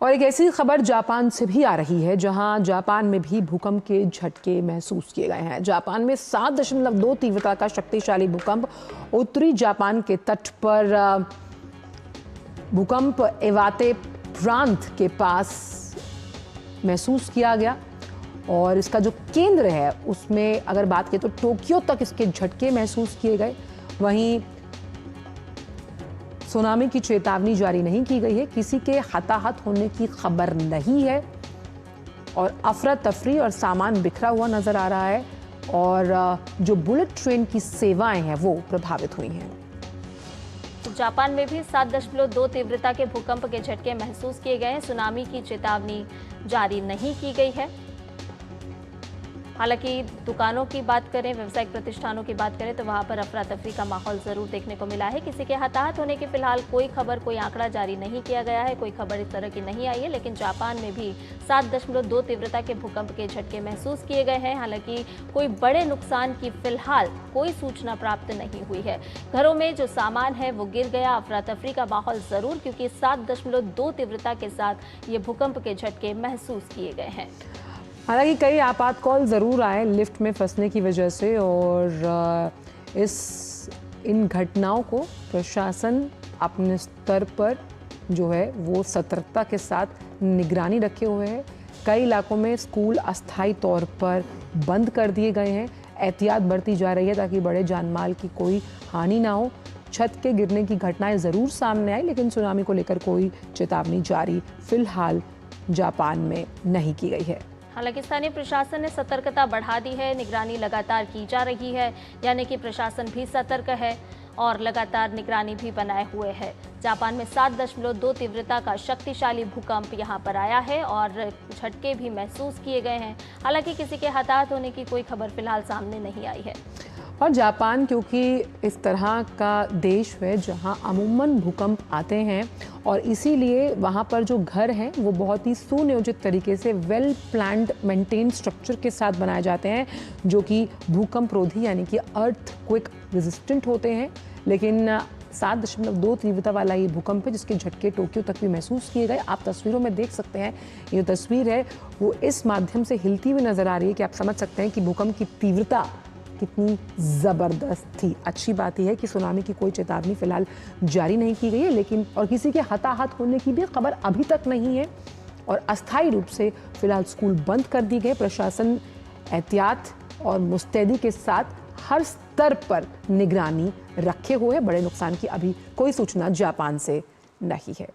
और एक ऐसी खबर जापान से भी आ रही है जहां जापान में भी भूकंप के झटके महसूस किए गए हैं। जापान में 7.2 तीव्रता का शक्तिशाली भूकंप उत्तरी जापान के तट पर भूकंप इवाते प्रांत के पास महसूस किया गया और इसका जो केंद्र है उसमें अगर बात करें तो टोक्यो तक इसके झटके महसूस किए गए। वहीं सुनामी की चेतावनी जारी नहीं की गई है, किसी के हताहत होने की खबर नहीं है और अफरा तफरी और सामान बिखरा हुआ नजर आ रहा है और जो बुलेट ट्रेन की सेवाएं हैं वो प्रभावित हुई हैं। जापान में भी 7.2 तीव्रता के भूकंप के झटके महसूस किए गए हैं। सुनामी की चेतावनी जारी नहीं की गई है। हालांकि दुकानों की बात करें, व्यावसायिक प्रतिष्ठानों की बात करें तो वहां पर अफरा तफरी का माहौल जरूर देखने को मिला है। किसी के हताहत होने की फिलहाल कोई खबर, कोई आंकड़ा जारी नहीं किया गया है, कोई खबर इस तरह की नहीं आई है। लेकिन जापान में भी 7.2 तीव्रता के भूकंप के झटके महसूस किए गए हैं। हालांकि कोई बड़े नुकसान की फिलहाल कोई सूचना प्राप्त नहीं हुई है। घरों में जो सामान है वो गिर गया। अफरा तफरी का माहौल जरूर, क्योंकि 7.2 तीव्रता के साथ ये भूकंप के झटके महसूस किए गए हैं। हालांकि कई आपात कॉल ज़रूर आए लिफ्ट में फंसने की वजह से और इन घटनाओं को प्रशासन अपने स्तर पर जो है वो सतर्कता के साथ निगरानी रखे हुए है। कई इलाकों में स्कूल अस्थायी तौर पर बंद कर दिए गए हैं। एहतियात बरती जा रही है ताकि बड़े जानमाल की कोई हानि ना हो। छत के गिरने की घटनाएं ज़रूर सामने आई, लेकिन सुनामी को लेकर कोई चेतावनी जारी फिलहाल जापान में नहीं की गई है। हालांकि स्थानीय प्रशासन ने सतर्कता बढ़ा दी है, निगरानी लगातार की जा रही है, यानी कि प्रशासन भी सतर्क है और लगातार निगरानी भी बनाए हुए है। जापान में 7.2 तीव्रता का शक्तिशाली भूकंप यहां पर आया है और झटके भी महसूस किए गए हैं। हालांकि किसी के हताहत होने की कोई खबर फिलहाल सामने नहीं आई है। और जापान क्योंकि इस तरह का देश है जहां अमूमन भूकंप आते हैं और इसीलिए वहां पर जो घर हैं वो बहुत ही सुनियोजित तरीके से वेल प्लान्ड मेंटेन स्ट्रक्चर के साथ बनाए जाते हैं जो कि भूकंप रोधी यानी कि अर्थक्वेक रेजिस्टेंट होते हैं। लेकिन 7.2 तीव्रता वाला ये भूकंप है जिसके झटके टोक्यो तक भी महसूस किए गए। आप तस्वीरों में देख सकते हैं, ये तस्वीर है वो इस माध्यम से हिलती हुई नजर आ रही है कि आप समझ सकते हैं कि भूकंप की तीव्रता कितनी ज़बरदस्त थी। अच्छी बात यह है कि सुनामी की कोई चेतावनी फिलहाल जारी नहीं की गई है, लेकिन और किसी के हताहत होने की भी खबर अभी तक नहीं है और अस्थायी रूप से फिलहाल स्कूल बंद कर दी गए। प्रशासन एहतियात और मुस्तैदी के साथ हर स्तर पर निगरानी रखे हुए। बड़े नुकसान की अभी कोई सूचना जापान से नहीं है।